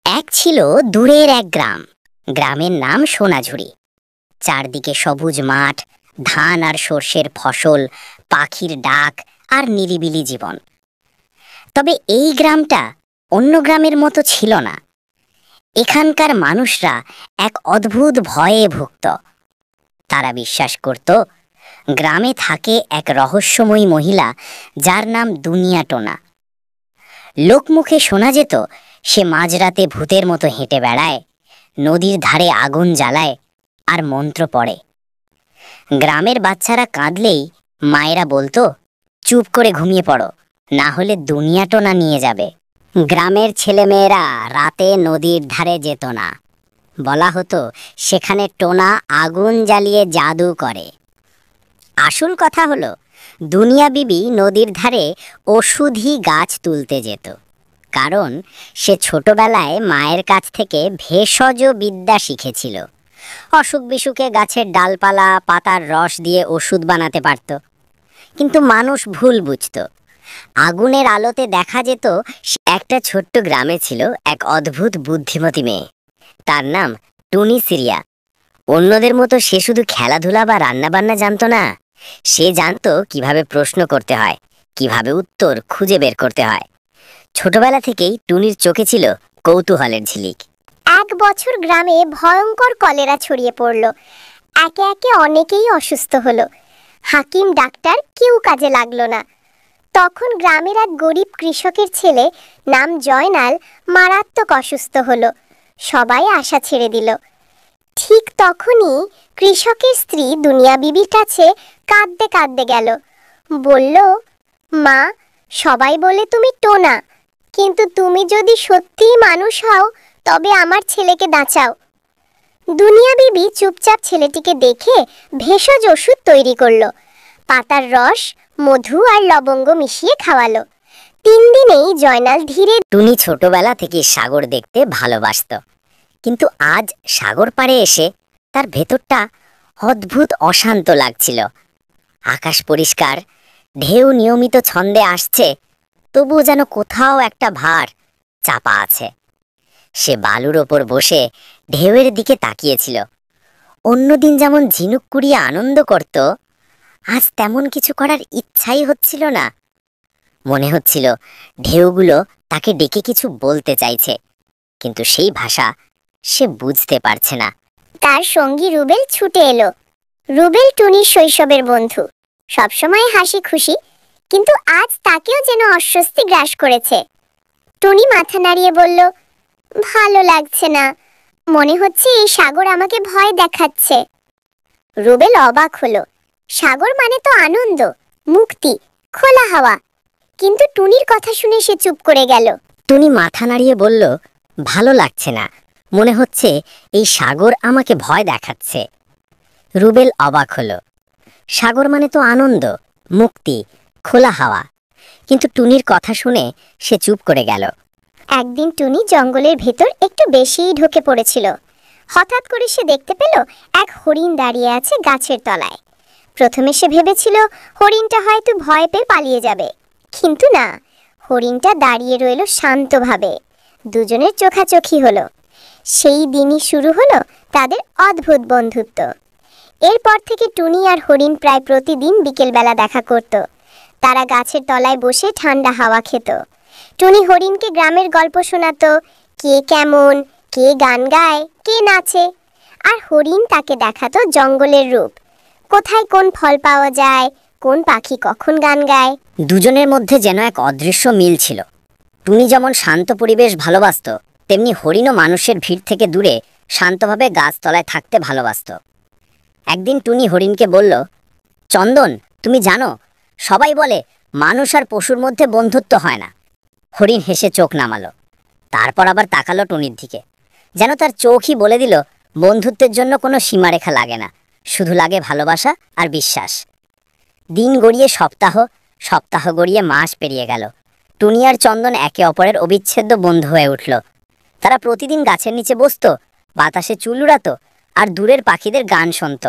এক ছিল দূরের এক গ্রাম। গ্রামের নাম সোনাঝুরি। চারদিকে সবুজ মাঠ, ধান আর সর্ষের ফসল, পাখির ডাক আর নিরিবিলি জীবন। তবে এই গ্রামটা অন্য গ্রামের মতো ছিল না। এখানকার মানুষরা এক অদ্ভুত ভয়ে ভুগত। তারা বিশ্বাস করত গ্রামে থাকে এক রহস্যময়ী মহিলা, যার নাম দুনিয়া টোনা। লোকমুখে শোনা যেত সে মাঝরাতে ভূতের মতো হেঁটে বেড়ায়, নদীর ধারে আগুন জ্বালায় আর মন্ত্র পড়ে। গ্রামের বাচ্চারা কাঁদলেই মায়েরা বলতো, চুপ করে ঘুমিয়ে পড়ো, না হলে দুনিয়া টোনা নিয়ে যাবে। গ্রামের ছেলেমেয়েরা রাতে নদীর ধারে যেত না। বলা হতো সেখানে টোনা আগুন জ্বালিয়ে জাদু করে। আসল কথা হলো, দুনিয়া বিবি নদীর ধারে ওষুধি গাছ তুলতে যেত, কারণ সে ছোটবেলায় মায়ের কাছ থেকে ভেষজ বিদ্যা শিখেছিল। অসুখ বিসুখে গাছের ডালপালা পাতার রস দিয়ে ওষুধ বানাতে পারত। কিন্তু মানুষ ভুল বুঝত। আগুনের আলোতে দেখা যেত একটা ছোট্ট গ্রামে ছিল এক অদ্ভুত বুদ্ধিমতী মেয়ে। তার নাম টুনি সিরিয়া। অন্যদের মতো সে শুধু খেলাধুলা বা রান্নাবান্না জানতো না, সে জানতো কিভাবে প্রশ্ন করতে হয়, কিভাবে উত্তর খুঁজে বের করতে হয়। ছোটবেলা থেকেই টুনির চোখে ছিল কৌতূহলের ঝিলিক। এক বছর গ্রামে ভয়ঙ্কর কলেরা ছড়িয়ে পড়ল। একে একে অনেকেই অসুস্থ হলো। হাকিম ডাক্তার কেউ কাজে লাগলো না। তখন গ্রামের এক গরিব কৃষকের ছেলে নাম জয়নাল মারাত্মক অসুস্থ হলো। সবাই আশা ছেড়ে দিল। ঠিক তখনই কৃষকের স্ত্রী দুনিয়া বিবির কাছে কাঁদতে কাঁদতে গেল। বলল, মা, সবাই বলে তুমি টোনা, কিন্তু তুমি যদি সত্যিই মানুষ হও তবে আমার ছেলেকে বাঁচাও। দুনিয়া বিবি চুপচাপ ছেলেটিকে দেখে ভেষজ ওষুধ তৈরি করলো। পাতার রস, মধু আর লবঙ্গ মিশিয়ে খাওয়ালো। 3 দিনেই জয়নাল ধীরে। টুনি ছোটবেলা থেকে সাগর দেখতে ভালোবাসত, কিন্তু আজ সাগর পাড়ে এসে তার ভেতরটা অদ্ভুত অশান্ত লাগছিল। আকাশ পরিষ্কার, ঢেউ নিয়মিত ছন্দে আসছে, তবুও যেন কোথাও একটা ভার চাপা আছে। সে বালুর ওপর বসে ঢেউয়ের দিকে তাকিয়েছিল। অন্যদিন যেমন ঝিনুক কুড়িয়ে আনন্দ করত, আজ তেমন কিছু করার ইচ্ছাই হচ্ছিল না। মনে হচ্ছিল ঢেউগুলো তাকে ডেকে কিছু বলতে চাইছে, কিন্তু সেই ভাষা সে বুঝতে পারছে না। তার সঙ্গী রুবেল ছুটে এলো। রুবেল টুনির শৈশবের বন্ধু, সবসময় হাসি খুশি, কিন্তু আজ তাকেও যেন অস্বস্তি গ্রাস করেছে। টুনি মাথা নাড়িয়ে বলল, ভালো লাগছে না, মনে হচ্ছে এই সাগর আমাকে ভয় দেখাচ্ছে। রুবেল অবাক হলো। সাগর মানে তো আনন্দ, মুক্তি, খোলা হাওয়া। কিন্তু টুনির কথা শুনে সে চুপ করে গেল। টুনি মাথা নাড়িয়ে বলল, ভালো লাগছে না, মনে হচ্ছে এই সাগর আমাকে ভয় দেখাচ্ছে। রুবেল অবাক হলো। সাগর মানে তো আনন্দ, মুক্তি, খোলা হাওয়া, কিন্তু টুনির কথা শুনে সে চুপ করে গেল। একদিন টুনি জঙ্গলের ভেতর একটু বেশিই ঢুকে পড়েছিল। হঠাৎ করে সে দেখতে পেল এক হরিণ দাঁড়িয়ে আছে গাছের তলায়। প্রথমে সে ভেবেছিল হরিণটা হয়তো ভয় পেয়ে পালিয়ে যাবে, কিন্তু না, হরিণটা দাঁড়িয়ে রইল শান্তভাবে। দুজনের চোখাচোখি হলো। সেই দিনই শুরু হলো তাদের অদ্ভুত বন্ধুত্ব। এরপর থেকে টুনি আর হরিণ প্রায় প্রতিদিন বিকেলবেলা দেখা করত। তারা গাছের তলায় বসে ঠান্ডা হাওয়া খেত। টুনি হরিণকে গ্রামের গল্প শোনাতো, কে কেমন, কে গান গায়, কে নাচে। আর হরিণ তাকে দেখাতো জঙ্গলের রূপ, কোথায় কোন ফল পাওয়া যায়, কোন পাখি কখন গান গায়। দুজনের মধ্যে যেন এক অদৃশ্য মিল ছিল। টুনি যেমন শান্ত পরিবেশ ভালোবাসত, তেমনি হরিণও মানুষের ভিড় থেকে দূরে শান্তভাবে গাছতলায় থাকতে ভালোবাসত। একদিন টুনি হরিণকে বলল, চন্দন, তুমি জানো, সবাই বলে মানুষ আর পশুর মধ্যে বন্ধুত্ব হয় না। হরিণ হেসে চোখ নামালো, তারপর আবার তাকালো টুনির দিকে, যেন তার চোখই বলে দিল, বন্ধুত্বের জন্য কোনো সীমারেখা লাগে না, শুধু লাগে ভালোবাসা আর বিশ্বাস। দিন গড়িয়ে সপ্তাহ, সপ্তাহ গড়িয়ে মাস পেরিয়ে গেল। টুনি আর চন্দন একে অপরের অবিচ্ছেদ্য বন্ধু হয়ে উঠল। তারা প্রতিদিন গাছের নিচে বসত, বাতাসে চুল উড়াতো আর দূরের পাখিদের গান শুনত।